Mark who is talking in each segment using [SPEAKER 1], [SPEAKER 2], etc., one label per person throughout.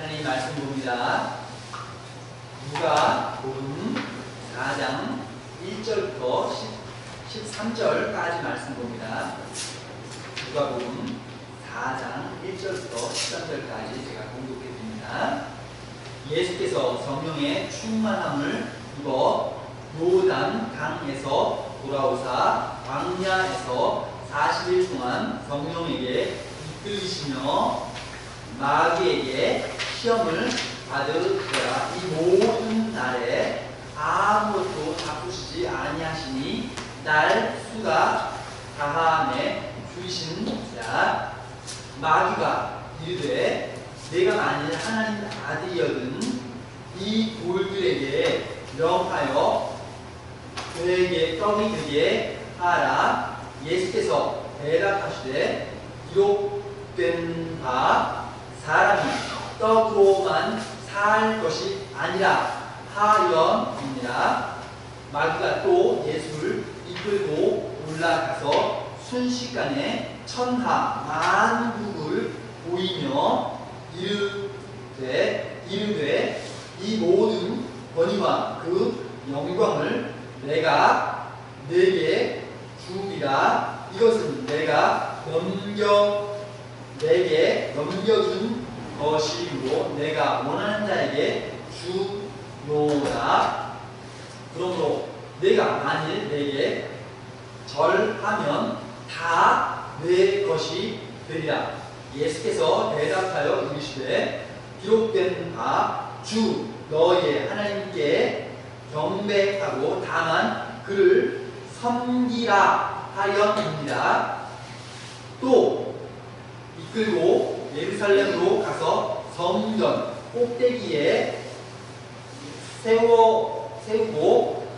[SPEAKER 1] 하나님 말씀 봅니다. 누가복음 4장 1절부터 13절까지 말씀 봅니다. 누가복음 4장 1절부터 13절까지 제가 공독해 드립니다. 예수께서 성령의 충만함을 입어 요단 강에서 돌아오사 광야에서 40일 동안 성령에게 이끌리시며 마귀에게 시험을 받으시더라. 이 모든 날에 아무것도 바꾸시지 아니하시니 날 수가 다함에 주이신지라. 마귀가 이르되 내가 만일 하나님 아들이거든 이 돌들에게 명하여 그에게 떡이 되게 하라. 예수께서 대답하시되 기록된 바 사람이 떡으로만 살 것이 아니라 하였느니라. 마귀가 또 예수를 이끌고 올라가서 순식간에 천하 만국을 보이며 이르되 이 모든 권위와 그 영광을 내가 내게 주리라. 이것은 내가 내게 넘겨준 것이므로 내가 원하는 자에게 주노라. 그러므로 내가 만일 내게 절하면 다 내 것이 되리라. 예수께서 대답하여 이르시되 기록된 바 주 너의 하나님께 경배하고 다만 그를 섬기라 하였느니라. 또 이끌고 예루살렘으로 가서 성전 꼭대기에 세우고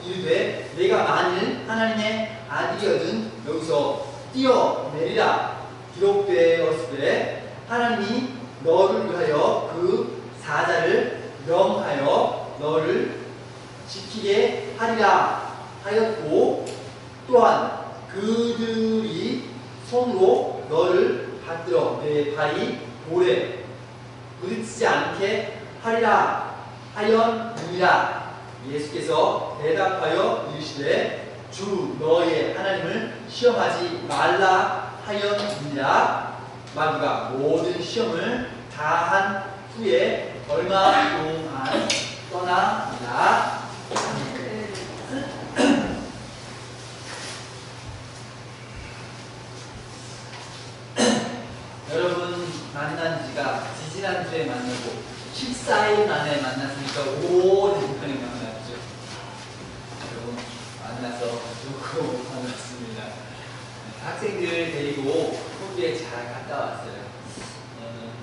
[SPEAKER 1] 이르되 내가 만일 하나님의 아들이거든 여기서 뛰어내리라. 기록되었으되 하나님이 너를 위하여 그 사자를 명하여 너를 지키게 하리라 하였고 또한 그들이 손으로 너를 받들어 내 발이 돌에 부딪히지 않게 하리라 하였느니라. 예수께서 대답하여 이르시되 주 너의 하나님을 시험하지 말라 하였느니라. 마귀가 모든 시험을 다한 후에 얼마 동안 떠납니다. 여러분 만난 지가 지지난주에 만나고 14일 만에 만났으니까 오랜만에 만났죠. 여러분 만나서 좋고 반갑습니다. 학생들 데리고 호주에 잘 갔다 왔어요.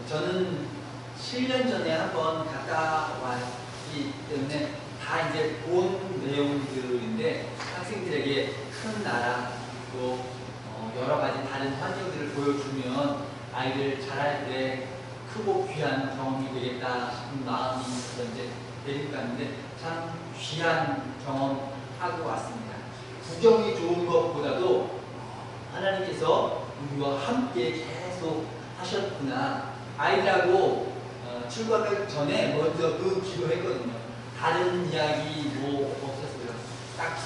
[SPEAKER 1] 저는 7년 전에 한번 갔다 왔기 때문에 다 이제 본 내용들인데 학생들에게 큰 나라 또 여러 가지 다른 환경들을 보여주면 아이들 자랄 때 크고 귀한 경험이 되겠다 싶은 마음이 있어서 이제 데리고 갔는데 참 귀한 경험하고 왔습니다. 구경이 좋은 것보다도 하나님께서 우리와 함께 계속 하셨구나. 아이들하고 출국하기 전에 먼저 그 기도했거든요. 다른 이야기 뭐 없었어요. 딱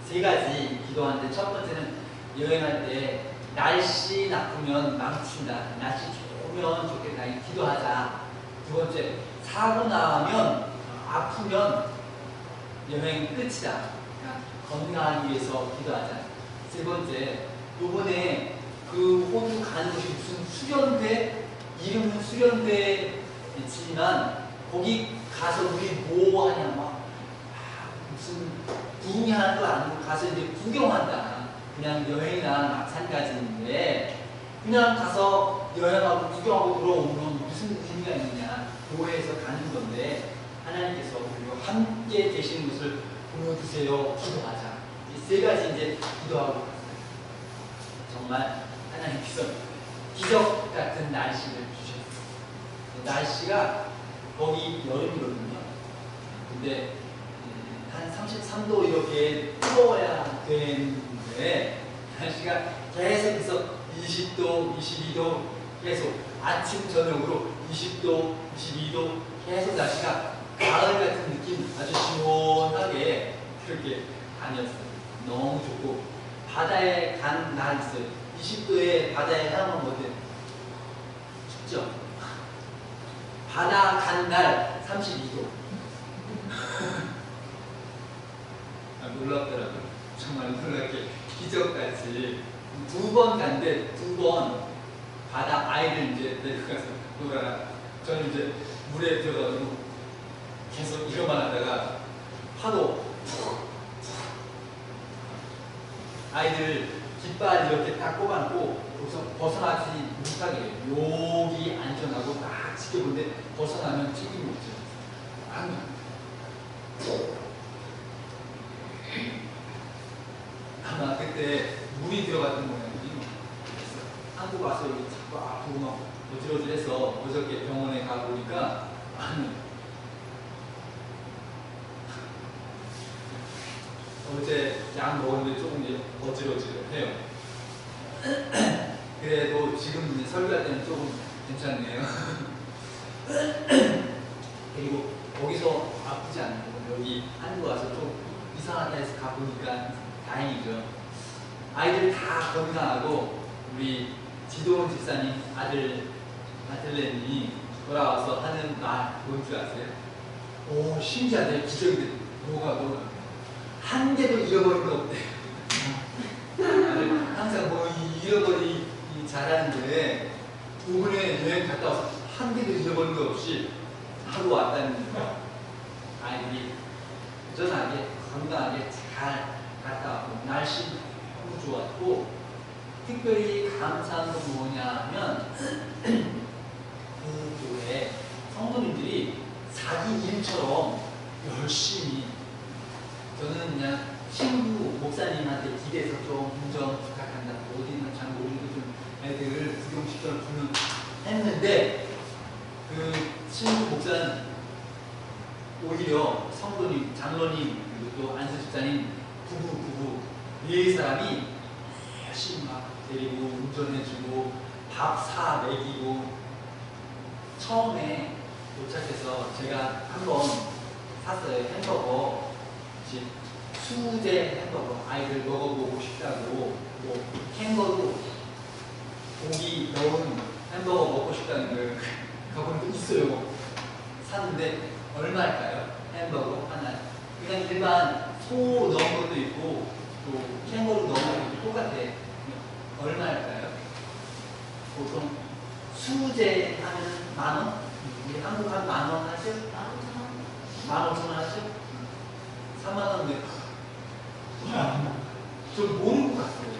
[SPEAKER 1] 세 가지 기도하는데 첫 번째는 여행할 때 날씨 나쁘면 망친다. 날씨 좋으면 좋겠다. 기도하자. 두 번째, 사고 나면 아프면 여행 끝이다. 건강하기 위해서 기도하자. 세 번째, 요번에 그 호주 가는 곳이 무슨 수련회, 이름은 수련회지만 거기 가서 우리 뭐 하냐 막 무슨 구경하는 거 아니고 가서 이제 구경한다. 그냥 여행이나 마찬가지인데 그냥 가서 여행하고 구경하고 들어오면 무슨 의미가 있느냐. 교회에서 가는 건데 하나님께서 우리와 함께 계시는 것을 보여주세요. 기도하자. 이 세 가지 이제 기도하고 갔어요. 정말 하나님께서 기적 같은 날씨를 주셨어요. 날씨가 거기 여름이거든요. 근데 한 33도 이렇게 뜨거워야 되는데 날씨가 계속해서 20도, 22도 계속 아침 저녁으로 20도, 22도 계속 날씨가 가을 같은 느낌 아주 시원하게 그렇게 다녔어요. 너무 좋고 바다에 간 날 있어요. 20도에 바다에 향은 어때? 춥죠? 바다 간 날 32도. 놀랍더라고요. 정말 놀랍게 기적같이 두 번 간데 두 번 바다 아이를 이제 데려가서 놀아라. 저는 이제 물에 들어가지고 계속 이거만 하다가 파도 아이들 깃발 이렇게 딱 꼽아놓고 거기서 벗어나지 못하게 여기 안전하고 딱 지켜보는데 벗어나면 책임이 없죠. 아마 그때 물이 들어갔던 모양이지. 한국 와서 여기 자꾸 아프고 막 어지러지해서 어저께 병원에 가보니까 어제 약 먹었는데 조금 이제 어지러지해요. 그래도 지금 이제 설교할 때는 조금 괜찮네요. 그리고 거기서 아프지 않고 여기 한국 와서 좀 이상하다 해서 가보니까 다행이죠. 아이들 다 건강하고 우리 지도원 집사님 아들내미 돌아와서 하는 말 뭔 줄 아세요? 오, 신기하대. 기적이대. 뭐가 한 개도 잃어버린 거 없대. 항상 뭐 잃어버리 잘하는데 두 분의 여행 갔다 와서 한 개도 잃어버린 거 없이 하고 왔다는 거예요. 아이들이 안전하게 건강하게 잘 갔다 왔고 날씨 너무 좋았고 특별히 감사한 건 뭐냐면 그 교회 성도님들이 자기 일처럼 열심히 저는 그냥 친구 목사님한테 기대서 좀 부탁한다. 어디나 잘 모르는 좀 애들 구경시켜서 주는 했는데 그 친구 목사는 오히려 성도님, 장로님 그리고 또 안수 집사님 부부 네 사람이 열심히 막 데리고 운전해주고 밥 사 먹이고 처음에 도착해서 제가 한번 샀어요. 햄버거 수제 햄버거 아이들 먹어보고 싶다고 뭐 캥거루 고기 넣은 햄버거 먹고 싶다는 걸 가보니까 있어요. 샀는데 얼마일까요? 햄버거 하나 그냥 일반 소 넣은 것도 있고 또 캥거루 넣은 것도 있고 똑같아. 얼마일까요? 보통 수제 하면 10,000원? 우리 한국 한 10,000원 하죠? 15,000원 하죠? 30,000원 좀 모르고 갔어요.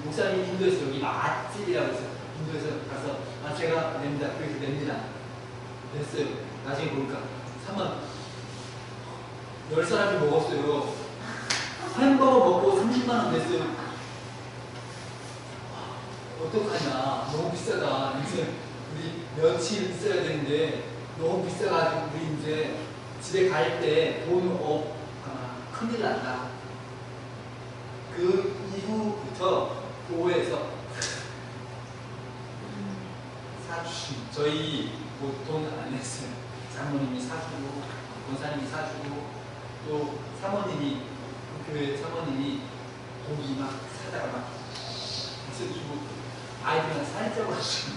[SPEAKER 1] 목사님이 인도에서 여기 맛집이라고 해서 인도에서 가서 제가 냅니다. 그래서 냅니다. 냈어요. 나중에 보니까 30,000원 10사람이 먹었어요. 햄버거 먹고 30만원 냈어요. 어떡하냐. 너무 비싸다. 이제 우리 며칠 있어야 되는데 너무 비싸가지고 우리 이제 집에 갈 때 돈 큰일 난다. 그 이후부터 교회에서 사주신 저희 뭐 돈 안 냈어요. 장모님이 사주고 권사님이 사주고 또 사모님이 교회 사모님이 고기 막 사다가 막 있어주고 아이들은 살쪄 가지고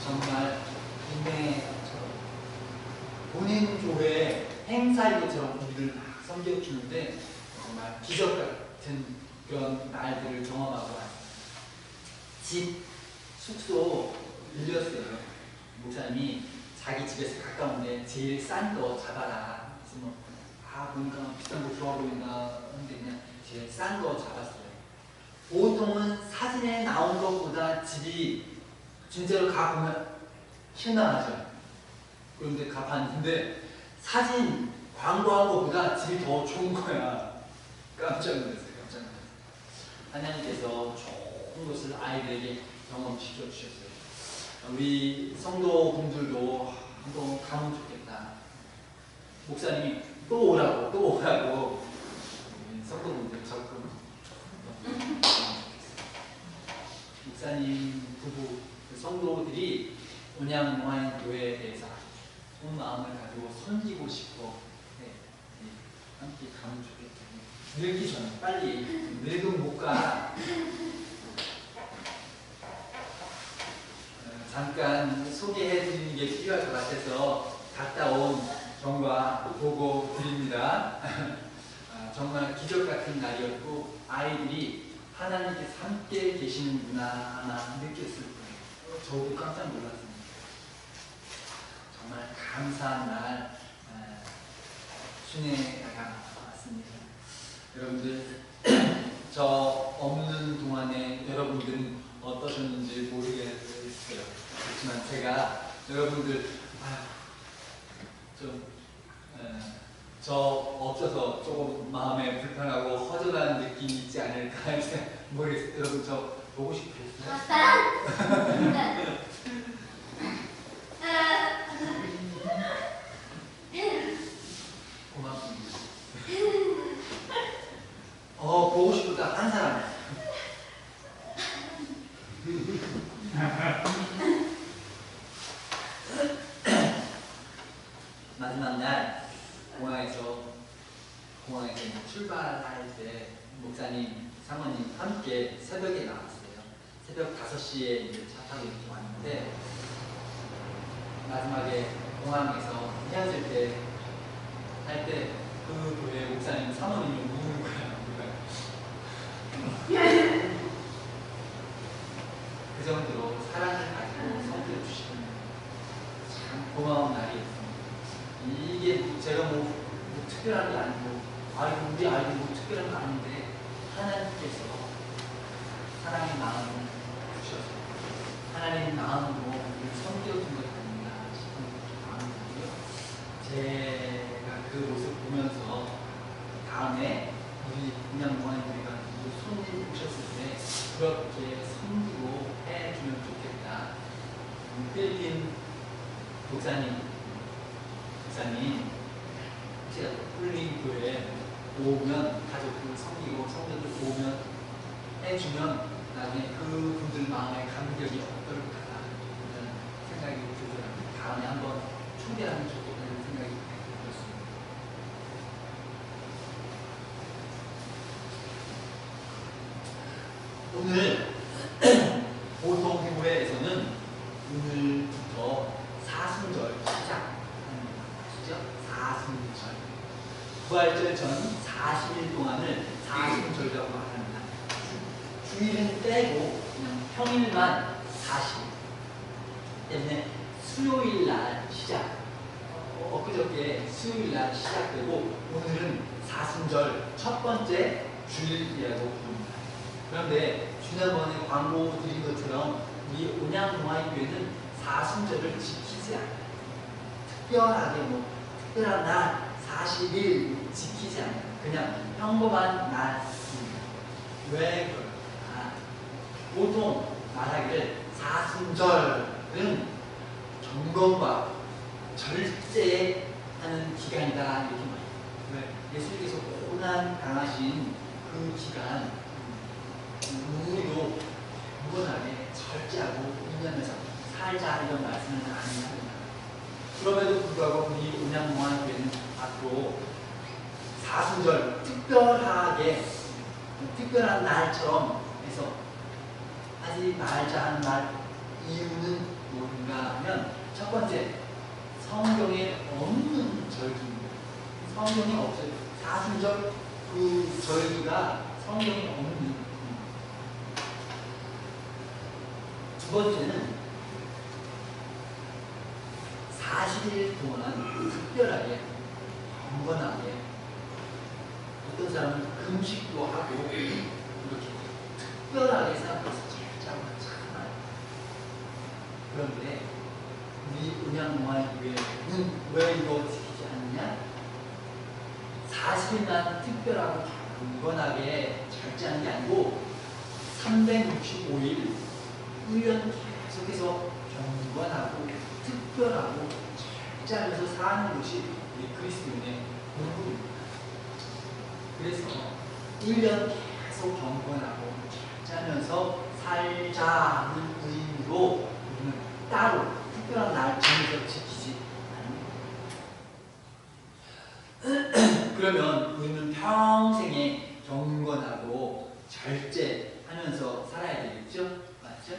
[SPEAKER 1] 정말 인내처럼 본인 교회 행사인 것처럼 우리를 막 섬겨주는데 정말 기적 같은 그런 날들을 경험하고 왔어요. 집 숙소 빌렸어요. 목사님이 자기 집에서 가까운데 제일 싼 거 잡아라. 그래서 뭐 보니까 비싼 거 좋아 보인다 하는데 그냥 제일 싼 거 잡았어요. 보통은 사진에 나온 것보다 집이 진짜로 가보면 실망하죠. 그런데 가봤는데 사진 광고한 것보다 집이 더 좋은 거야. 깜짝 놀랐어요. 깜짝 놀랐어요. 하나님께서 좋은 것을 아이들에게 경험시켜 주셨어요. 우리 성도분들도 한번 가면 좋겠다. 목사님이 또 오라고 성도분들 적금 목사님 부부 성도들이 온양 모하인 교회에 대해서 좋은 마음을 가지고 섬기고 싶고 함께 가면 좋겠다. 늙기 전에 빨리 늙은 못 가. 잠깐 소개해 드리는 게 필요할 것 같아서 갔다 온 경과 보고 드립니다. 정말 기적 같은 날이었고 아이들이 하나님께서 함께 계시는구나 아마 느꼈을 거예요. 저도 깜짝 놀랐습니다. 정말 감사한 날 순회가 왔습니다. 여러분들 저 없는 동안에 여러분들은 어떠셨는지 모르겠어요. 그렇지만 제가 여러분들 저 없어서 조금 마음에 불편하고 허전한 느낌이 있지 않을까 모르겠어요. 여러분 저 보고 싶으셨어요? 고맙습니다. 보고 싶다 한 사람. 마지막 날 공항에서 출발할 때 목사님, 사모님 함께 새벽에 나왔어요. 새벽 5시에 이제 차 타고 이렇게 왔는데 마지막에 공항에서 헤어질 때 할 때 그 교회 목사님, 사모님이 우는 거야. 그 정도로 사랑을 가지고 섬겨 주시는 참 고마운 날이었습니다. 이게 제가 뭐 특별한 게 아니고 우리 아이들 뭐 특별한 거 아닌데 하나님께서 사랑의 마음을 주셔서 하나님의 마음으로 우리를 섬겨준 것 아닌가 싶은 마음이 들고요. 제가 그 모습 보면서 다음에 우리 그냥 모아님들이가 손님 오셨을 때 그렇게 섬기고 해주면 좋겠다. 필리핀 목사님 제가 홀린 교회에 오면 가족들 섬기고 성도들 오면 해주면 나중에 그분들 마음의 감격이 어떨까 이런 생각이 들더라고요. 다음에 한번 초대하면 좋겠다는 생각이 들었습니다. 오늘 보통 교회에서는 오늘부터 사순절 시작. 사순절. 부활절 전 40일 동안을 사순절이라고 말합니다. 주일은 빼고 그냥 평일만 40일 때문에 수요일 날 시작. 엊그저께 수요일 날 시작되고 오늘은 사순절 첫 번째 주일이라고 부릅니다. 그런데 지난번에 광고 드린 것처럼 우리 온양동아교회는 사순절을 지키지 않아요. 특별하게 특별한 날 40일 지키지 않아요. 그냥 평범한 날입니다. 왜 그럴까? 보통 말하기를 사순절은 경건과 절제하는 기간이다 이렇게 말해요. 왜? 예수님께서 고난 당하신 그 기간 우리도 경건하게 절제하고 인내하면서 살자 이런 말씀을 많이 합니다. 그럼에도 불구하고 우리 온양모아교회는 앞으로 사순절 특별한 날처럼 해서 하지 말자 하는 말 이유는 뭔가 하면 첫 번째 성경에 없는 절기입니다. 성경이 없어요. 사순절 그 절기가 성경에 없는. 두 번째는 40일 동안 특별하게 경건하게 어떤 사람은 금식도 하고 이렇게 특별하게 생각해서 잘자고 참아요. 그런데 우리 온양모아교회는 왜 이거 지키지 않느냐? 40일만 특별하고 경건하게 절제하는 게 아니고 365일 1년 계속해서 경건하고 특별하고 절제하면서 사는 것이 우리 그리스도인의 본분입니다. 그래서 1년 계속 경건하고 절제하면서 살자는 의미로 우리는 따로 특별한 날짜에서 지키지 않는 그러면 우리는 평생에 경건하고 절제하면서 살아야 되겠죠? 맞죠?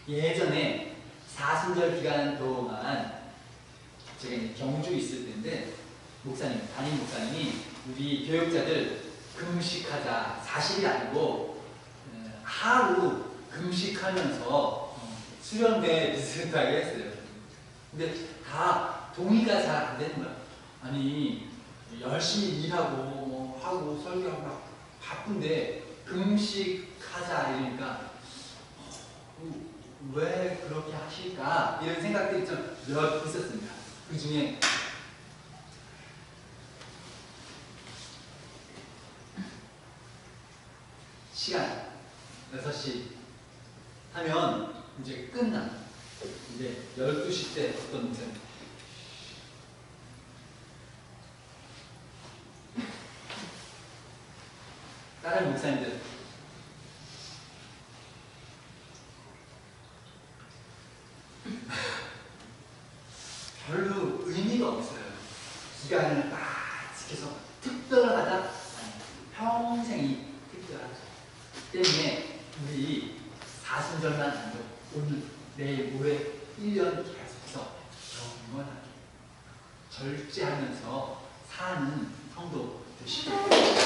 [SPEAKER 1] 예전에 사순절 기간 동안 제가 이제 경주 있을 때인데 담임 목사님이 우리 교육자들 금식하자, 40일 아니고 하루 금식하면서 수련회 비슷하게 했어요. 근데 다 동의가 잘 안 되는 거야. 아니 열심히 일하고 뭐 하고 설교하고 막 바쁜데 금식하자 이러니까 왜 그렇게 하실까 이런 생각들이 좀 몇 있었습니다. 그 중에 시간 6시 하면 이제 끝나. 이제 12시 때 어떤 목사님 다른 목사님들 별로 의미가 없어요. 기간을 딱 지켜서 특별하다? 아니, 평생이 특별하죠. 때문에 우리 사순절만 안 돼. 오늘, 내일, 모레 1년 계속해서 경건하게 절제하면서 사는 성도 되시길 바랍니다.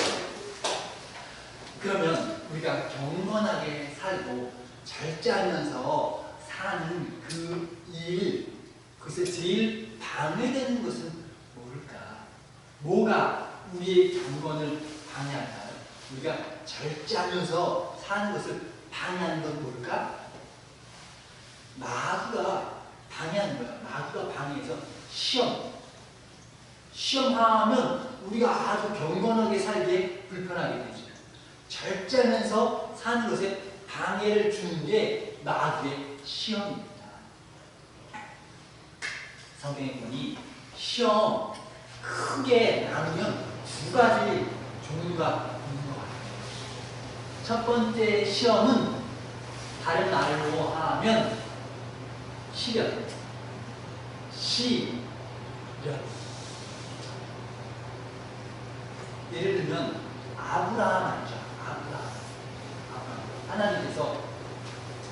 [SPEAKER 1] 그러면 우리가 경건하게 살고 절제하면서 사는 그 일, 그것에 제일 방해되는 것은 뭘까? 뭐가 우리의 경건을 방해할까요? 우리가 절제하면서 사는 것을 방해하는 건 뭘까? 마귀가 방해하는 거야. 마귀가 방해해서 시험하면 우리가 아주 경건하게 살기에 불편하게 되죠. 절제하면서 사는 것에 방해를 주는 게 마귀의 시험입니다. 성경에 보니 시험 크게 나누면 두 가지 종류가 있는 것 같아요. 첫 번째 시험은 다른 말로 하면 시련. 예를 들면 아브라함 알죠? 아브라함. 하나님께서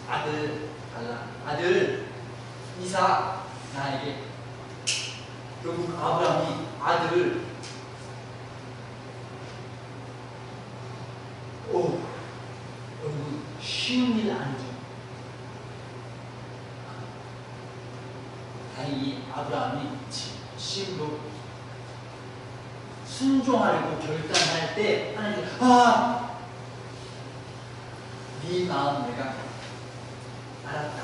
[SPEAKER 1] 아들 달라. 아들 이삭 나에게. 결국 아브라함이 아들을 여러분 쉬운 일 아니죠. 다행히 아브라함이 진심으로 순종하려고 결단할 때 하나님께서 네 마음 내가 알았다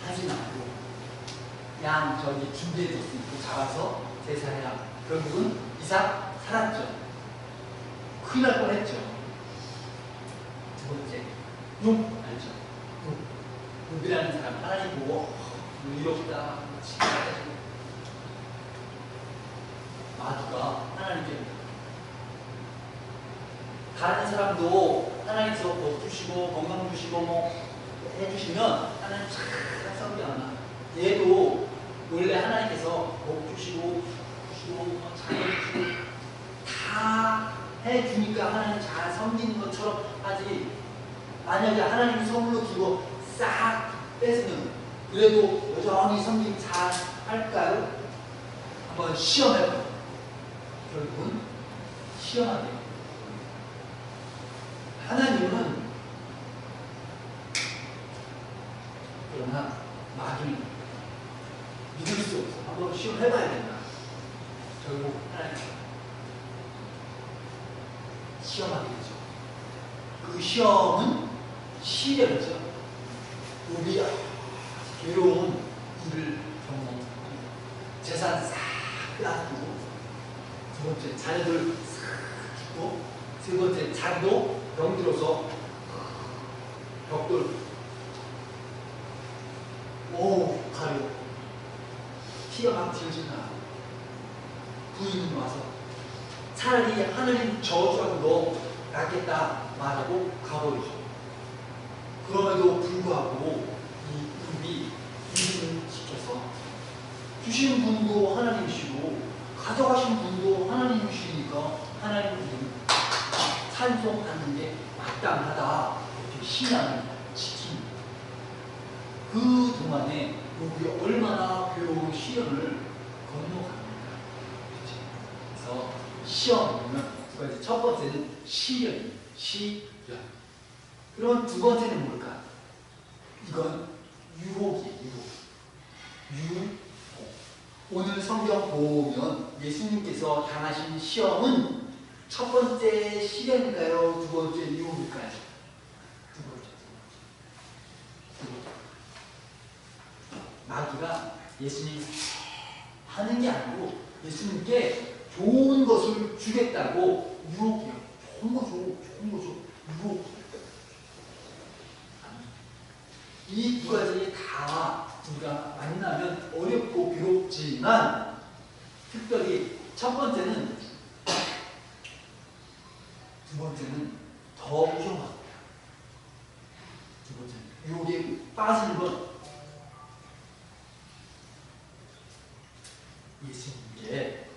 [SPEAKER 1] 하지 말고 양 저기 준비해뒀으니까 잡아서 제사해라. 결국은 이삭 살았죠. 큰일 날 뻔했죠. 두 번째 욥 알죠? 욥이라는 사람 하나님 보고 의롭다 칭찬해주고 마귀가 하나님께 다른 사람도 하나님께서 복 주시고 건강 주시고 뭐 해주시면 하나님 잘 섬기나 얘도 원래 하나님께서 복 주시고 자녀 주시고 다 해주니까 하나님 잘 섬기는 것처럼 하지. 만약에 하나님이 선물로 주고 싹 뺏으면 그래도 여전히 섬김 잘 할까요? 한번 시험해봐요. 결국은 시험하게. 하나님은 그러나 마귀는 믿을 수 없어. 한번 시험해봐야 된다. 결국 하나님 시험하게 되죠. 그 시험은 시련이죠. 우리가 괴로운 일을 경험하고 재산 싹 빼앗기고 두 번째 자녀들 싹 죽고 세 번째 자기도 병들어서 벽돌 가려 피가 막 질질 나. 부인이 와서 차라리 하나님 저주하고 너 낫겠다 말하고 가버리죠. 그럼에도 불구하고 이 우리 믿음은 시켜서 주신 분도 하나님이시고 가져가신 분도 하나님이시니까 하나님은 찬송하는 게 마땅하다. 이렇게 신앙을 지킵니다. 그 동안에 우리 얼마나 괴로운 시련을 건너갑니까? 그래서 시험 보면 두 가지. 첫 번째는 시련이에요. 시련. 그럼 두 번째는 뭘까? 이건 유혹이에요. 유혹. 오늘 성경 보면 예수님께서 당하신 시험은 첫 번째 시련일까요? 두 번째 유혹일까요? 두 번째. 마귀가 예수님 하는 게 아니고 예수님께 좋은 것을 주겠다고 유혹해요. 좋은 거 줘, 좋은 거 줘, 유혹. 이 두 가지 다 우리가 만나면 어렵고 괴롭지만 특별히 첫 번째는 두 번째는 더 위험합니다. 두 번째는 유혹에 빠지는 건 예수님께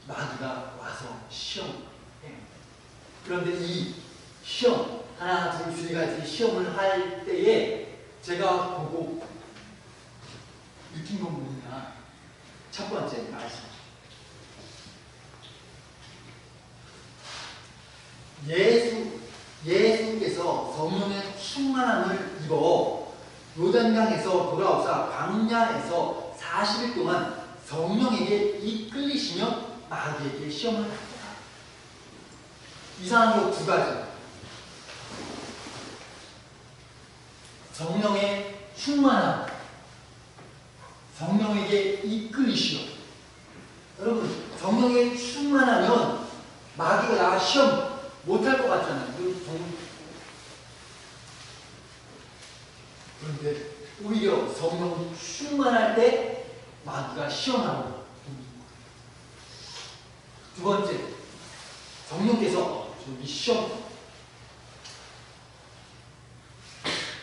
[SPEAKER 1] 마귀가 와서 시험해요. 그런데 이 시험 하나, 둘, 세 가지 시험을 할 때에 제가 보고 느낀 건 뭐냐? 첫 번째 말씀. 예수께서 성령의 충만함을 입어 요단강에서 돌아오사 광야에서 40일 동안 성령에게 이끌리시며 마귀에게 시험을 합니다. 이상한 거 두 가지. 성령의 충만함, 성령에게 이끌리시오. 여러분, 성령에 충만하면 마귀가 나 시험 못할 것 같잖아요. 그런데 오히려 성령이 충만할 때 마귀가 시험하고. 두 번째, 성령께서 저기 시험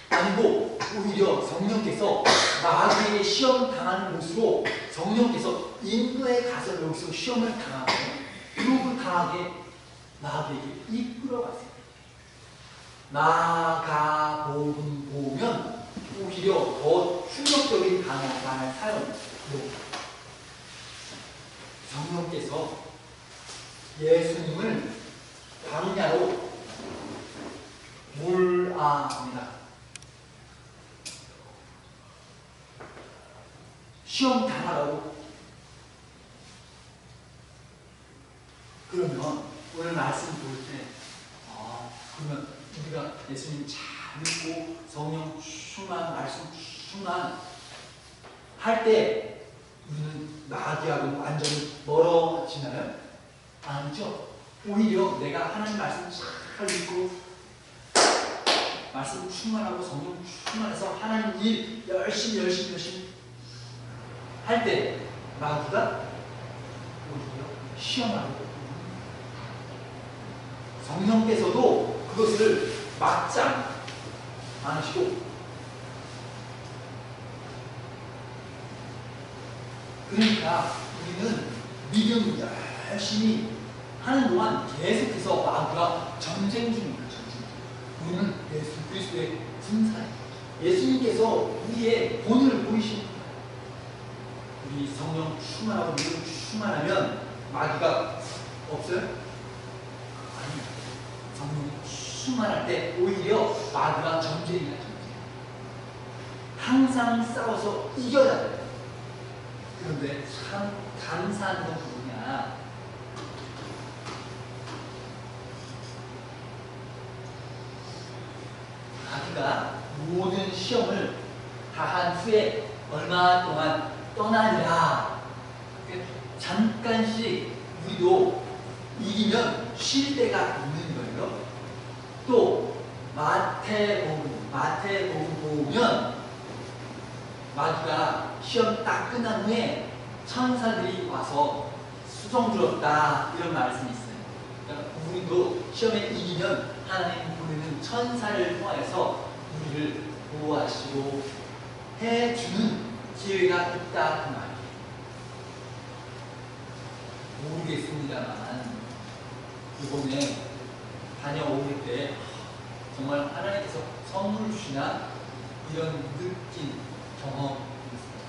[SPEAKER 1] 아니고 오히려 성령께서 마귀에게 시험 당하는 곳으로 성령께서 인도에 가서 여기서 시험을 당하고 유혹을 당하게 마귀에게 이끌어가세요. 마가복음 보면 오히려 더 충격적인 단어를 사용해요. 성령께서 예수님을 광야로 몰아갑니다. 시험 당하라고. 그러면 오늘 말씀 볼 때, 그러면 우리가 예수님 잘 믿고 성령 충만, 말씀 충만 할 때 우리는 마귀하고는 완전히 멀어지나요? 아니죠. 오히려 내가 하나님 말씀 잘 믿고 말씀 충만하고 성령 충만해서 하나님 일 열심히 할 때 마귀가 오히려 시험하고 성령께서도 그것을 막지 않으시고 그러니까 우리는 믿음 열심히 하는 동안 계속해서 마귀가 전쟁 중입니다. 우리는 예수 그리스도의 군사예요. 예수님께서 우리의 본을 보이십니다. 우리 성령 충만하고 믿음 충만하면 마귀가 없어요? 아니요. 성령 충만할 때 오히려 마귀가 전쟁이야. 항상 싸워서 이겨야 돼요. 그런데 참 감사한 건 뭐냐? 마귀가 모든 시험을 다 한 후에 얼마 동안 떠나니라. 잠깐씩 우리도 이기면 쉴 때가 있는 거예요. 또 마태복음 보면 마귀가 시험 딱 끝난 후에 천사들이 와서 수종 들었다 이런 말씀이 있어요. 그러니까 우리도 시험에 이기면 하나님 보내는 천사를 통하여서 우리를 보호하시고 해주는 기회가 있다 그 말이에요. 모르겠습니다만 이번에 다녀올 때 정말 하나님께서 선물 주시나 이런 느낀 경험이 있습니다.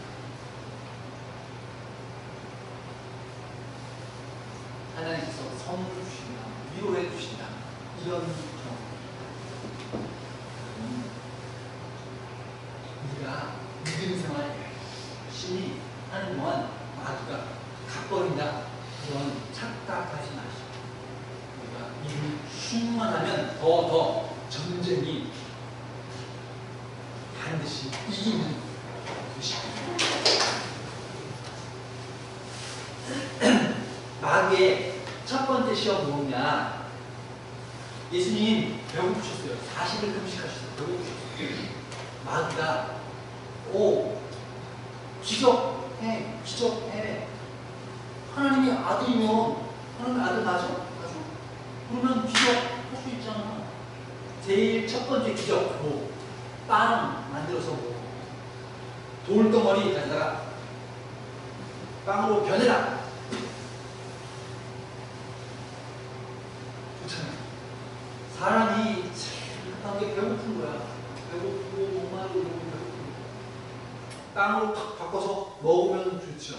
[SPEAKER 1] 하나님께서 선물 주시나 위로해 주시나 이런 경험. 우리가 믿음 생활 열심히 하는 동안 마귀가 갚버린다 그런 착각하지 마시고 우리가 믿음 충만하면 더 전쟁이 반드시 이기는 것입니다. 마귀의 첫 번째 시험 뭐냐? 예수님 배고프셨어요. 40일 금식하셨어요. 배고프셨어요. 마귀가 기적해 하나님이 아들이면 하나님 아들 맞아? 그러면 기적할 수 있잖아. 제일 첫 번째 기적 빵 만들어서 돌덩어리 가져다가 빵으로 변해라. 좋잖아요. 사람이 제일 급한 게 배고픈 거야. 배고프고 목마르고 배고프고 빵으로 팍 바꿔서 먹으면 좋죠.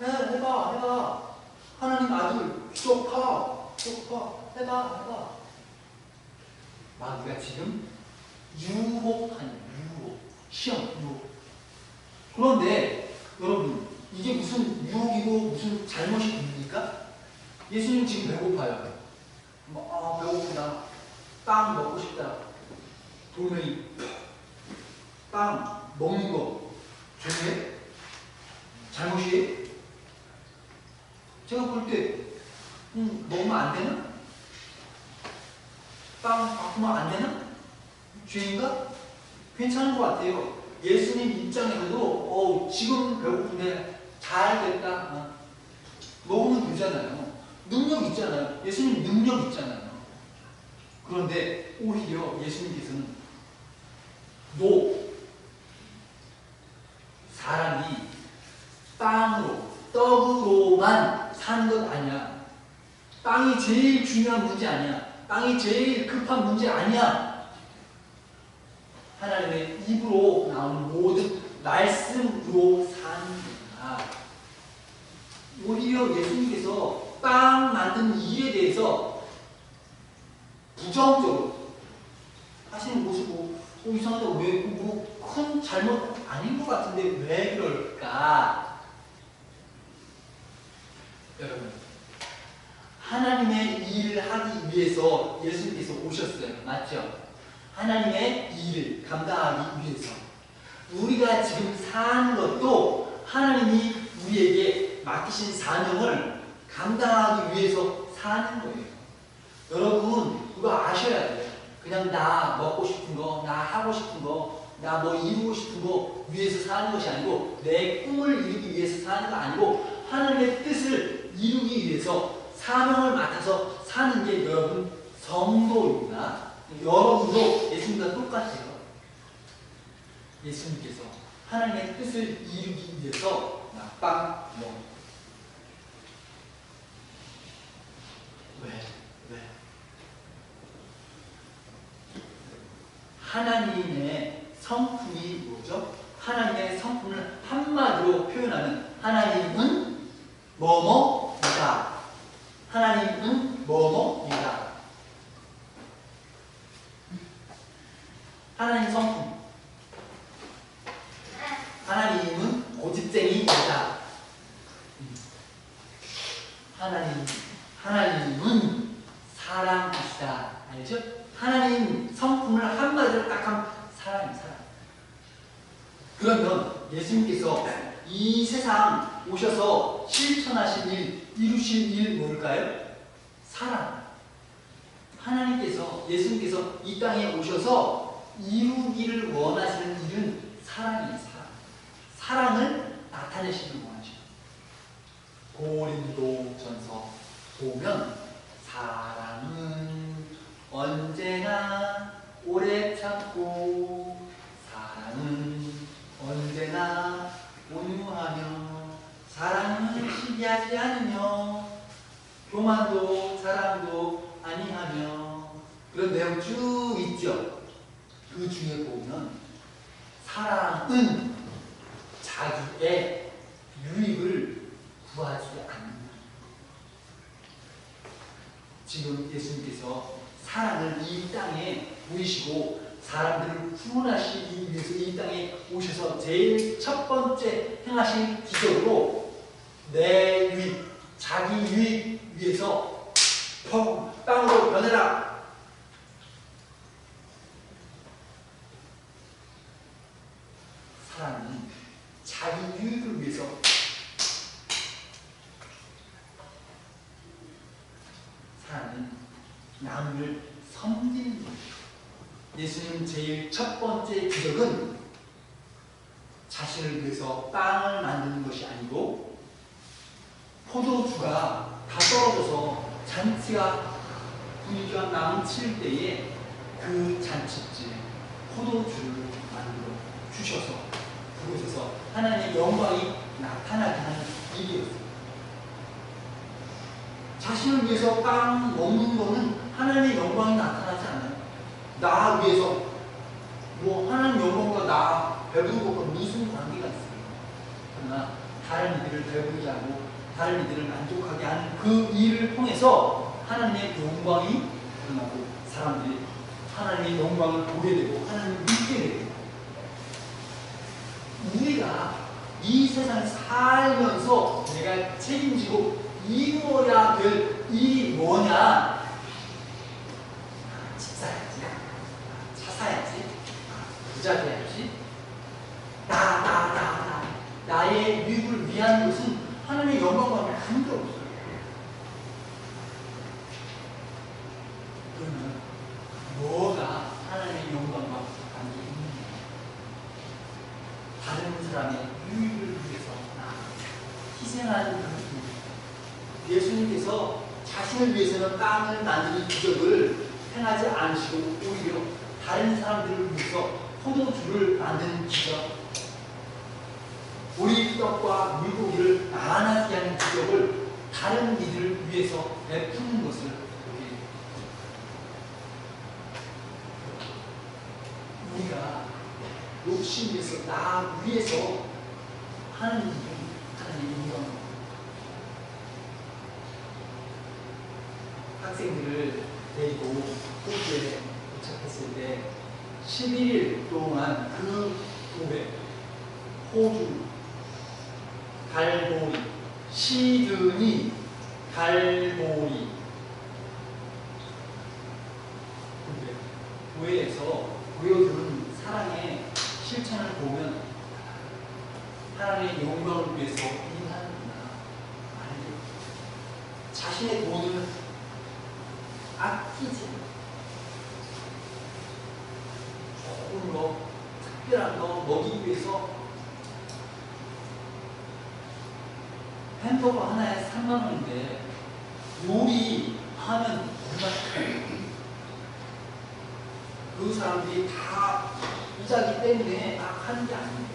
[SPEAKER 1] 해봐. 하나님 아들 기적파 해봐. 마귀가 지금 유혹. 그런데 여러분 이게 무슨 유혹이고 무슨 잘못이 됩니까? 예수님 지금 배고파요. 배고프다. 빵 먹고 싶다. 돌멩이 빵 먹는 거 죄? 잘못이에요? 제가 볼 때 먹으면 안 되나? 빵 바꾸면 안 되나? 죄인가? 괜찮은 것 같아요. 예수님 입장에서도 지금 배고픈데 잘 됐다. 먹으면 되잖아요. 능력 있잖아요. 예수님 능력 있잖아요. 그런데 오히려 예수님께서는 사람이 빵으로 떡으로만 사는 것 아니야. 빵이 제일 중요한 문제 아니야. 빵이 제일 급한 문제 아니야. 하나님의 입으로 나오는 모든 말씀으로 사는 거야. 오히려 예수님께서 빵 만드는 일에 대해서 부정적으로 하시는 모습 이상하다. 왜 큰 잘못 아닌 것 같은데 왜 그럴까? 여러분 하나님의 일을 하기 위해서 예수님께서 오셨어요. 맞죠? 하나님의 일을 감당하기 위해서 우리가 지금 사는 것도 하나님이 우리에게 맡기신 사명을 감당하기 위해서 사는 거예요. 여러분 그거 아셔야 돼요. 그냥 나 먹고 싶은 거, 나 하고 싶은 거, 나 뭐 이루고 싶은 거 위해서 사는 것이 아니고 내 꿈을 이루기 위해서 사는 거 아니고 하나님의 뜻을 이루기 위해서 사명을 맡아서 사는 게 여러분 성도입니다. 여러분도 예수님과 똑같아요. 예수님께서 하나님의 뜻을 이루기 위해서 빵 먹어. 왜? 하나님의 성품이 뭐죠? 하나님의 성품을 한마디로 표현하는 하나님은 뭐뭐이다. 하나님은 뭐뭐이다. 하나님 성품. 하나님은 고집쟁이이다. 하나님은 사랑이시다. 알죠? 하나님 성품을 한마디로 딱 하면 사랑이에요. 그러면 예수님께서 이 세상 오셔서 실천하신 일, 이루신 일 뭘까요? 사랑. 하나님께서, 예수님께서 이 땅에 오셔서 이루기를 원하시는 일은 사랑이에요. 사랑을 나타내시길 원하시죠. 고린도전서 보면 사랑은 언제나 오래 참고 사랑은 언제나 하지 않으며 교만도 자랑도 아니하며 그런 내용 쭉 있죠. 그 중에 보면 사랑은 자기의 유익을 구하지 않는다. 지금 예수님께서 사랑을 이 땅에 보이시고 사람들을 구원하시기 위해서 이 땅에 오셔서 제일 첫 번째 행하신 기적으로 내 유익, 자기 유익 위해서 빵으로 변해라. 사람은 자기 유익을 위해서 사람은 남을 섬기는 것이죠. 예수님 제일 첫 번째 기적은 자신을 위해서 빵을 만드는 것이 아니고 포도주가 다 떨어져서 잔치가 분위기가 넘칠 때에 그 잔치집에 포도주를 만들어 주셔서 그곳에서 하나님의 영광이 나타나게 하는 일이었어요. 자신을 위해서 빵 먹는 것은 하나님의 영광이 나타나지 않아요. 나 위해서 뭐 하나님 영광과 나 배부른 것과 무슨 관계가 있어요. 그러나 다른 이들을 배부르게 하고 다른 이들을 만족하게 하는 그 일을 통해서 하나님의 영광이 드러나고 사람들이 하나님의 영광을 보게 되고 하나님을 믿게 되고 우리가 이 세상을 살면서 내가 책임지고 이루어야 될 일이 뭐냐? 집 사야지, 차 사야지, 부자 돼야지. 나의 유익을 위한 것은 하나님의 영광과 관계 없어요. 그러면 뭐가 하나님의 영광과 관계 있느냐? 다른 사람의 유익을 위해서 희생하는 그 예수님께서 자신을 위해서는 빵을 만드는 기적을 행하지 않으시고 오히려 다른 사람들을 위해서 포도주를 만드는 기적, 보리떡과 물고기를 나눠게 하는 기적을 다른 이들을 위해서 베푸는 것을 우리가 욕심 위해서 나 위해서 하는 일은 하나님의 영광. 학생들을 데리고 호주에 도착했을 때 11일 동안 그 도에 호주, 갈보리, 시드니, 갈보리 교회에서 보여주는 사랑의 실천을 보면 하나님의 영광을 위해서 일하는구나. 자신의 돈을 아끼지 좋은 거, 특별한 거 먹이기 위해서 햄버거 하나에 3만 원인데 요리하면 얼마나 그 사람들이 다 부자기 때문에 막 하는 게 아니에요.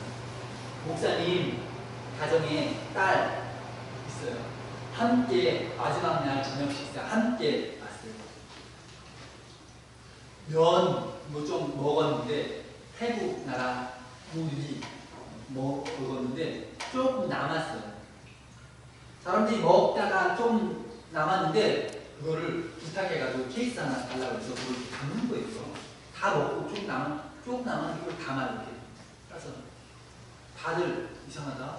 [SPEAKER 1] 목사님 가정에 딸 있어요. 함께 마지막 날 저녁 식사 함께 왔어요. 면 뭐 좀 먹었는데 태국 나라 고기 먹었는데 조금 남았어요. 사람들이 먹다가 좀 남았는데 그거를 부탁해가지고 케이스 하나 달라고 해서 그걸 담는 거예요. 다 먹고 쭉 남았는데 그걸 담아 이렇게 따서 다들 이상하다.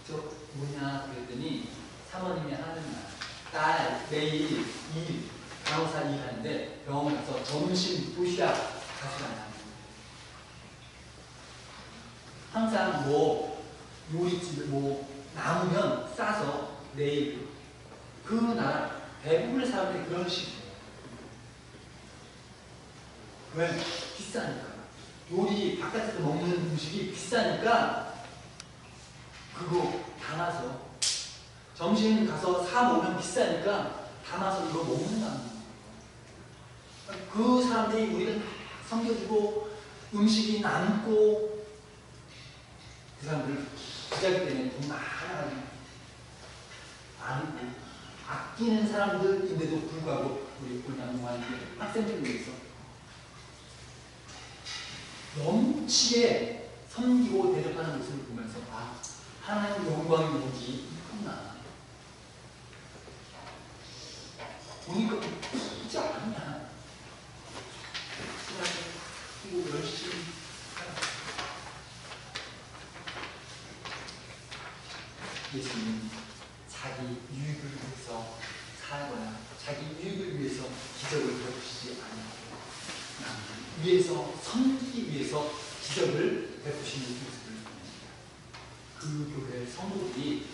[SPEAKER 1] 저 뭐냐 그랬더니 사모님이 하는 말. 딸 내일 간호사 일하는데 병원 가서 점심 도시락 가져가냐. 항상 뭐 요리집을 뭐 남으면 싸서 내일 그 나라 대부분의 사람들이 그런 식이에요. 왜? 비싸니까. 요리 바깥에서 먹는 음식이 비싸니까 그거 담아서 점심 가서 사 먹으면 비싸니까 담아서 이거 먹는다는 거예요. 그 사람들이 우리를 섬겨주고 음식이 남고 그 사람들을 부자기 때문에 돈 많아가지고 아끼는 사람들인데도 불구하고 우리 불량공하는 학생들을 위해서 넘치게 섬기고 대접하는 모습을 보면서 아, 하나님 영광이 뭐지? 있구나. 보니까 부자 아니야. 그리고 열심히 예수님은 자기 유익을 위해서 살거나 자기 유익을 위해서 기적을 베푸시지 않고 남을 위해서 섬기기 위해서 기적을 베푸시는 모습을 보냅니다. 그 교회 성도들이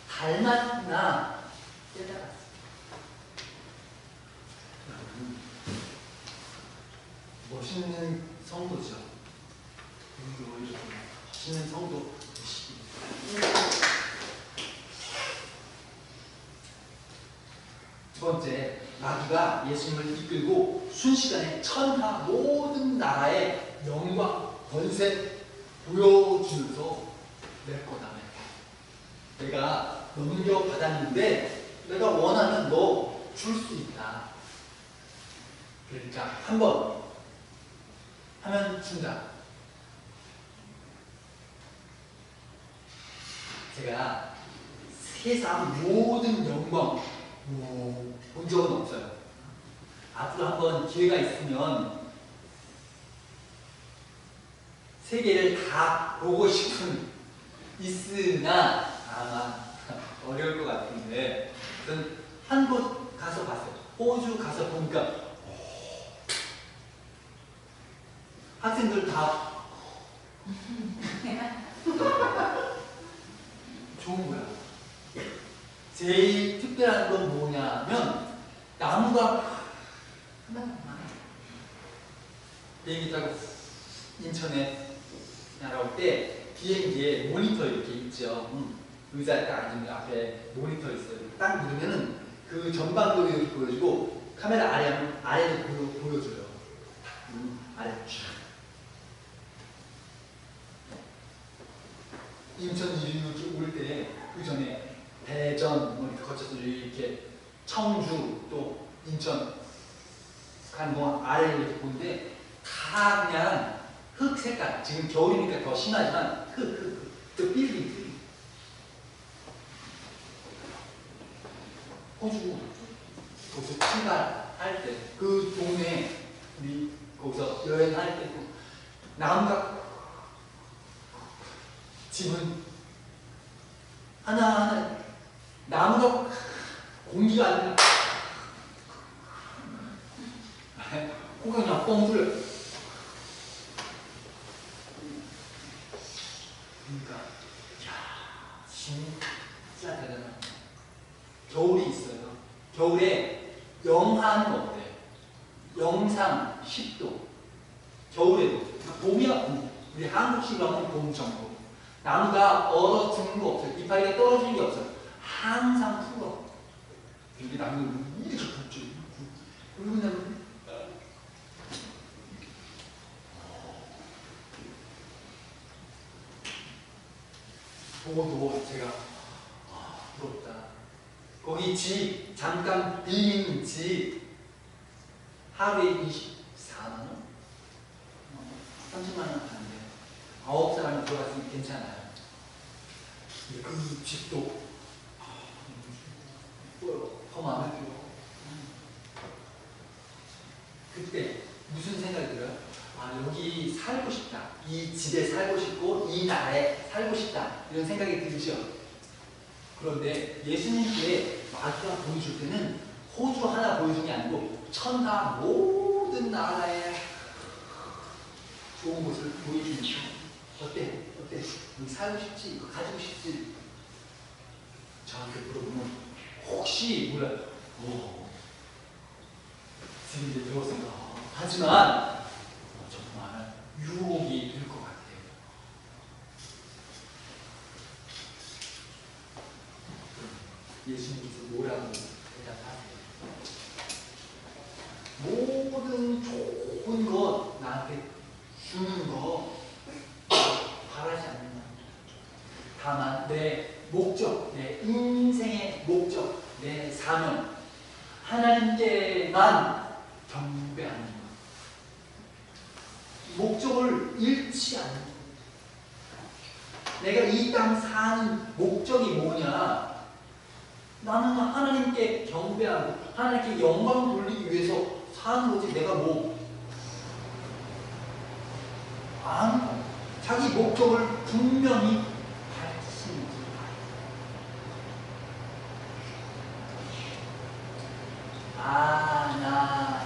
[SPEAKER 1] 닮았나 깨달았습니다. 멋있는 성도죠. 멋있는 성도 되시기. 두 번째, 마귀가 예수님을 이끌고 순식간에 천하 모든 나라의 영광, 권세 보여주면서 낼 거다. 내가 넘겨받았는데 내가 원하면 너 줄 수 있다. 그러니까 한 번 하면 준다. 제가 세상 모든 영광 본 적은 없어요. 앞으로 한번 기회가 있으면 세계를 다 보고 싶은 있으나 아마 어려울 것 같은데 한 곳 가서 봤어요. 호주 가서 보니까 학생들 다 좋은 거야. 제일 특별한 건 뭐냐면 나무가 비행기 타고 인천에 날아올 때 비행기에 모니터 이렇게 있죠. 의자에 딱 앉으면 앞에 모니터 있어요. 딱 누르면은 그 전방도 이렇게 보여주고 카메라 아래도 보여줘요. 아래 쫙. 인천 이렇게 올 때 그 전에 대전 뭐 이렇게 거쳐서 이렇게 청주 또 인천 가는 동안 아래를 이렇게 보는데 다 그냥 흙 색깔. 지금 겨울이니까 더 심하지만 흙. 또 빌딩. 호주 거기서 출발할 때 그 동네 우리 거기서 여행할 때 나무가 집은 하나하나 나무가 공기가 안 돼. 코가 그냥 뻥 뚫려. 그러니까 야 진짜 대단하다. 겨울이 있어요. 겨울에 영하는 어때? 영상 10도. 겨울에도 봄이야 봄. 우리 한국식으로 하면 봄 정도. 나무가 얼어 죽는 거 없어요. 이파리가 떨어지는 게 없어요. 항상 풀어. 이게 나무는 이렇게 붙죠. 그리고 나면 보고도 제가 부럽다. 거기 집 잠깐 빌린 집 하루에 24만 원? 30만 원 하는데 9사람이 들어갔으면 괜찮아요. 그 집도 더 마음에 들어. 그때 무슨 생각이 들어요? 아, 여기 살고 싶다. 이 집에 살고 싶고 이 나라에 살고 싶다. 이런 생각이 들죠. 그런데 예수님께 마귀가 보여줄 때는 호주 하나 보여준 게 아니고 천하 모든 나라의 좋은 곳을 보여주니까 어때? 여기 살고 싶지? 이거 가지고 싶지? 저한테 물어보면 혹시 몰라요. 지금 이제 배웠습니다. 하지만 정말 유혹이 될 것 같아요. 예수님께서 뭐라고 대답하세요? 모든 좋은 것 나한테 주는 거 바라지 않는다. 다만 하나님께만 경배하는 것. 목적을 잃지 않는 것. 내가 이 땅 사는 목적이 뭐냐? 나는 하나님께 경배하고 하나님께 영광 돌리기 위해서 사는 거지. 내가 뭐 아는 거. 자기 목적을 분명히 밝히시는 거지. 아나니아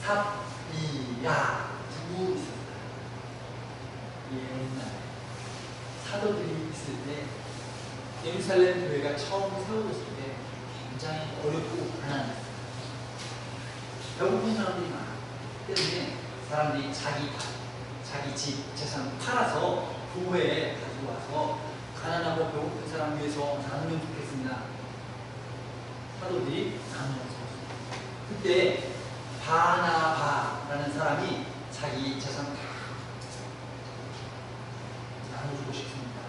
[SPEAKER 1] 삽이야 두 있었어요. 옛날에 사도들이 있을 때 예루살렘 교회가 처음 세워졌을 때 굉장히 어렵고 가난했어요. 배고픈 사람들이 많아. 때문에 사람들이 자기 집 재산 팔아서 교회에 가져와서 가난하고 배고픈 사람 위해서 나누면 좋겠습니다. 사도들이 나누어서 그때 바나바라는 사람이 자기 재산 다 나눠주고 싶습니다.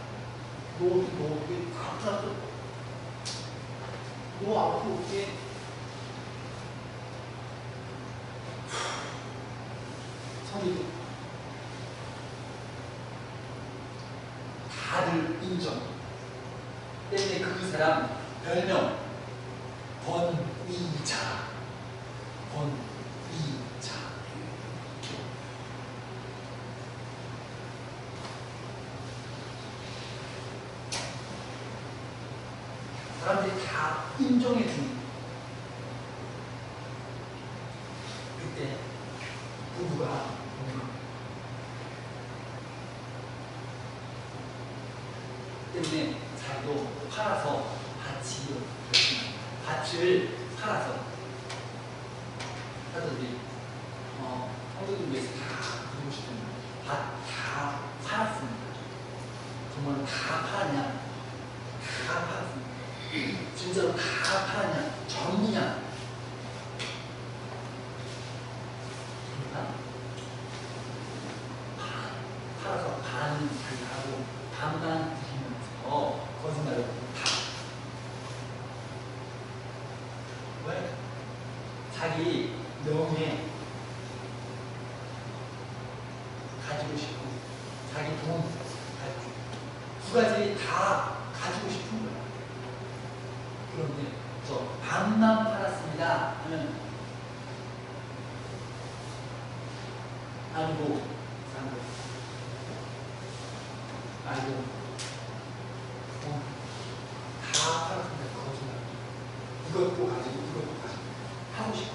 [SPEAKER 1] 너 앞으로 어떻게 성의도 다들 인정 때문에 그 사람 별명 권위자. 사람들이 다 인정해주는 그때 부부가 때문에 자기도 팔아서 밭을 팔아서 사람들이 성도들 위해서 다 누고 싶은 밭 다 팔았습니다. 정말 다 팔았냐? 다 팔았습니다. 진짜로 다 팔았냐? 전부냐? 팔아서 반 달라고 반반 드리면서 거짓말을 다. 왜? 자기 명예 가지고 싶고 자기 돈 가지고 두 가지 다 가지고 싶은 거야. 그런데 저 반만 팔았습니다 하면 아니고 산 거. 아이고 다 팔았습니다. 거짓말. 이것도 가지고 하고 싶어.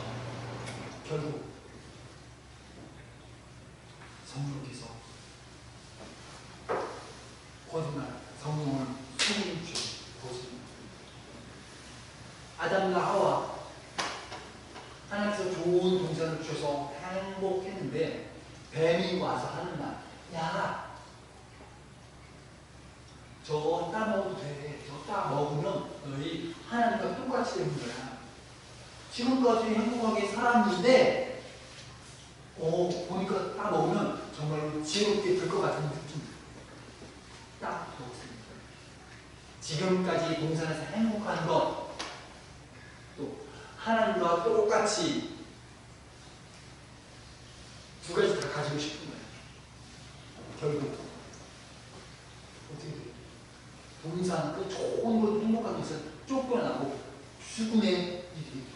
[SPEAKER 1] 결국 성령께서 거짓말, 성령을 속인 죄, 거짓말. 아담과 하와 하나님께서 좋은 동산을 주셔서 행복했는데 뱀이 와서 하는 말, 야, 저 따 먹어도 돼. 저 따 먹으면 너희 하나님과 똑같이 되는 거야. 지금까지 행복하게 살았는데 보니까 따 먹으면 정말로 지혜롭게 될 것 같은 느낌. 딱 먹습니다. 지금까지 동산에서 행복한 것, 또 하나님과 똑같이 두 가지 다 가지고 싶은 거예요. 결국 어떻게 돼요? 동산 그 좋은 것 행복한 것을 쫓겨나고 죽음의 일이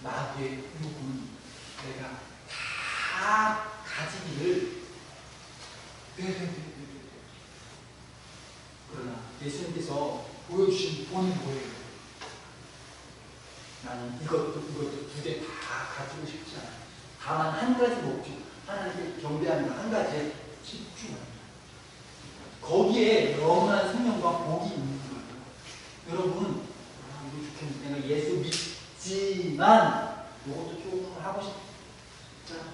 [SPEAKER 1] 마귀의 유혹은 내가 다 가지기를 그러나 예수님께서 보여주신 본이 뭐예요? 나는 이것도 두 개 다 가지고 싶지 않아요. 다만 한 가지 목적, 하나님께 경배하는 한 가지에 집중합니다. 거기에 영원한 생명과 복이 있는 거예요. 여러분, 이거 좋겠는데 내가 예수 믿지만 이것도 조금 하고 싶잖아.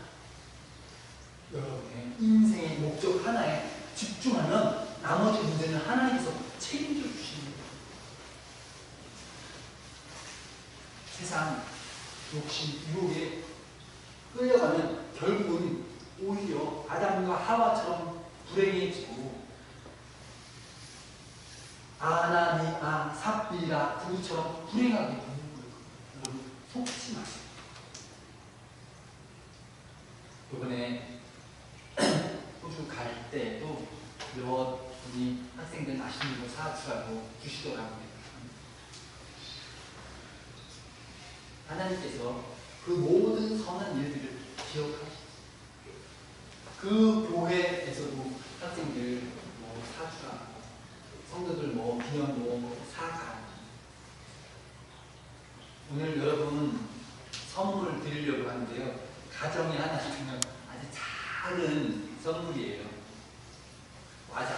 [SPEAKER 1] 여러분의 인생의 목적 하나에 집중하면 나머지 문제는 하나님께서 책임져 주시는 거예요. 세상 욕심, 유혹에 끌려가면 결국은 오히려 아담과 하와처럼 불행해지고 아나니아 삽비라 그처럼 불행하게 되는 거예요. 여러분 속지 마세요. 이번에 호주 갈 때도 몇 분이 학생들 맛있는 거 사주라고 주시더라고요. 하나님께서 그 모든 선한 일들을 기억하시죠. 그 교회에서도 학생들 뭐 사주라, 성도들 뭐 기념 사가. 오늘 여러분 선물 드리려고 하는데요. 가정에 하나 주면 아주 작은 선물이에요. 과자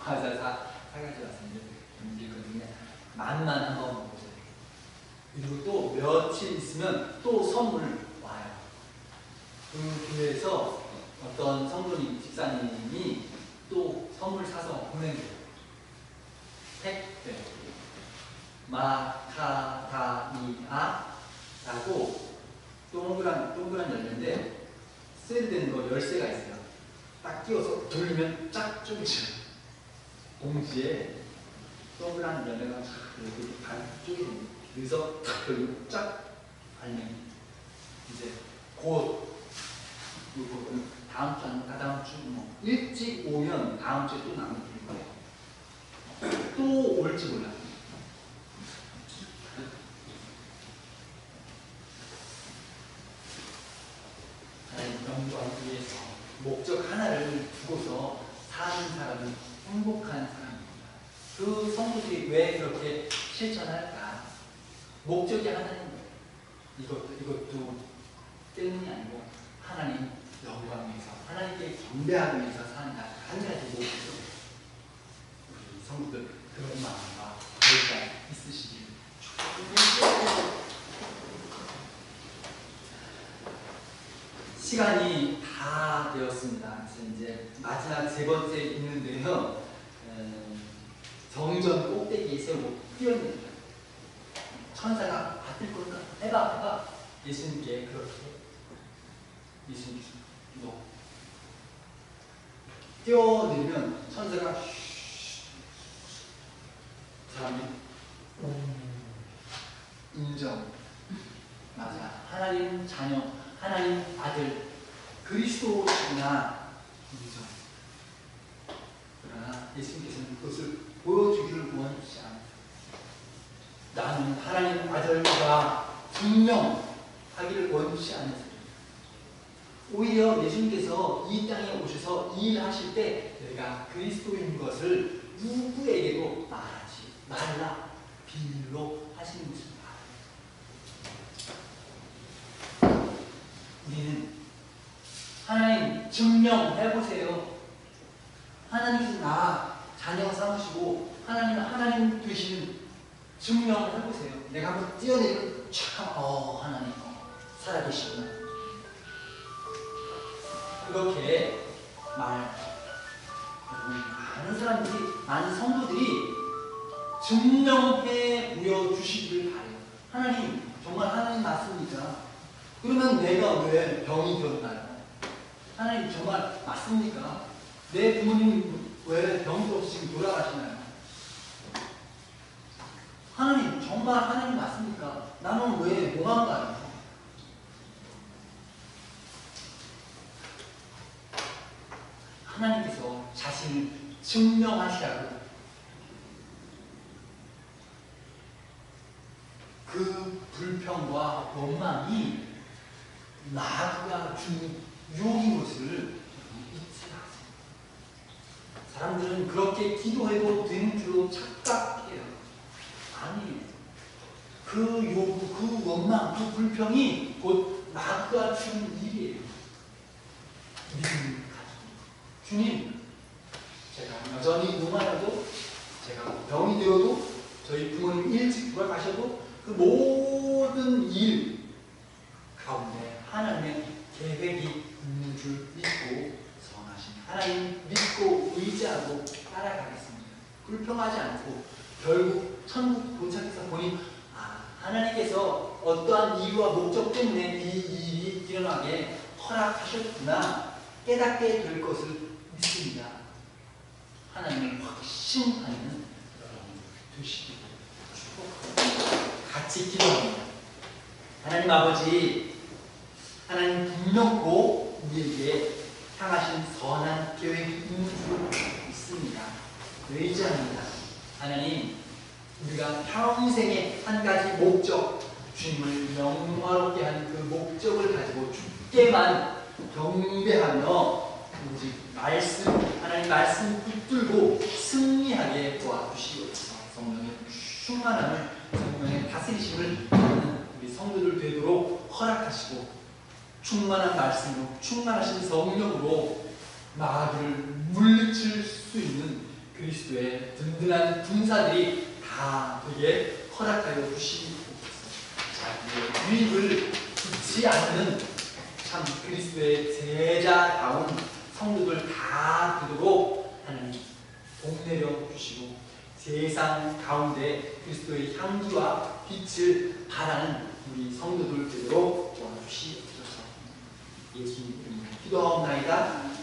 [SPEAKER 1] 사가지고 왔습니다. 이거든요. 맛만 한번 먹어보세요. 그리고 또 며칠 있으면 또 선물 와요. 그 교회에서 어떤 성도님, 집사님이 또 선물 사서 보내줘요. 택배 마카다미아라고 동그란 열매인데 세일되는 거 열쇠가 있어요. 딱 끼워서 돌리면 쫙 쪼개져요. 봉지에 동그란 열매가 이렇게 반쪽에 그래서 탁 돌리고 쫙 알면 이제 곧 다음 주 아니면 다다음 주 뭐 일찍 오면 다음 주에 또 나눠 드릴 거예요. 또 올지 몰라요. 하나님 영광을 위해서 목적 하나를 두고서 사는 사람은 행복한 사람입니다. 그 성도들이 왜 그렇게 실천할까? 목적이 하나님 이것도 때문이 아니고 하나님 영광 위해서 하나님께 경배하기 위해서 산다. 한 가지 목적. 우리 성도들 그런 마음과 결단 있으시길 축복합니다. 시간이 다 되었습니다. 이제 마지막 세 번째 있는데요. 정전 꼭대기에 세우고 뛰어냅니다. 천사가 받을 거니까 해봐. 예수님께 그렇게 예수님께서 뛰어내리면 천사가 사람이 인정. 맞아. 하나님 자녀, 하나님 아들, 그리스도구나 인정. 그러나 예수님께서는 그것을 보여주기를 원하지 않으세요. 나는 하나님 아들과 증명하기를 원치 않으세요. 오히려 예수님께서 이 땅에 오셔서 일하실 때 내가 그리스도인 것을 누구에게도 말하지 말라 비밀로 하시는 것입니다. 우리는 하나님 증명해보세요. 하나님께서 나 자녀 삼으시고 하나님 되시는 증명을 해보세요. 내가 한번 뛰어내리면 참 하나님 살아계시구나. 그렇게 많은 사람들이, 많은 성도들이 증명해 보여주시기를 바래요. 하나님, 정말 하나님 맞습니까? 그러면 내가 왜 병이 들었나요? 하나님 정말 맞습니까? 내 부모님 왜 병이 들어서 지금 돌아가시나요? 하나님 정말 하나님 맞습니까? 나는 왜 뭐한가요? 하나님께서 자신을 증명하시라고 그 불평과 원망이 나그가 준 유혹인 것을 잊지 마세요. 사람들은 그렇게 기도해도 되는 줄로 착각해요. 아니에요. 그 요구, 그 원망, 그 불평이 곧 나그가 준 일이에요. 믿음을 가지고 주님, 제가 여전히 노말해도, 제가 병이 되어도, 저희 부모님 일찍 돌아가셔도 그 모든 일 가운데 하나님의 계획이 있는 줄 믿고 선하신 하나님 믿고 의지하고 따라가겠습니다. 불평하지 않고 결국 천국 도착해서 보니 하나님께서 어떠한 이유와 목적 때문에 이 일이 일어나게 허락하셨구나 깨닫게 될 것을 믿습니다. 하나님을 확신하는 여러분 되시기를 축복합니다. 같이 기도합니다. 하나님 아버지, 하나님 분명코 우리에게 향하신 선한 계획이 있는 줄 믿습니다. 의지합니다. 하나님, 우리가 평생의 한 가지 목적, 주님을 영화롭게 하는 그 목적을 가지고 주께만 경배하며 오직 말씀, 하나님 말씀 붙들고 승리하게 도와주시옵소서. 성령의 충만함을, 성령의 다스리심을 받는 우리 성도들 되도록 허락하시고, 충만한 말씀으로, 충만하신 성령으로 마귀를 물리칠 수 있는 그리스도의 든든한 군사들이 다 되게 허락하여 주시옵소서. 자, 유입을 붙지 않는 참 그리스도의 제자다운 성도들 다 되도록 하나님 복내려 주시고, 세상 가운데 그리스도의 향기와 빛을 발하는 우리 성도들 되도록 도와주시옵소서. 예수님 이름으로 기도하옵나이다.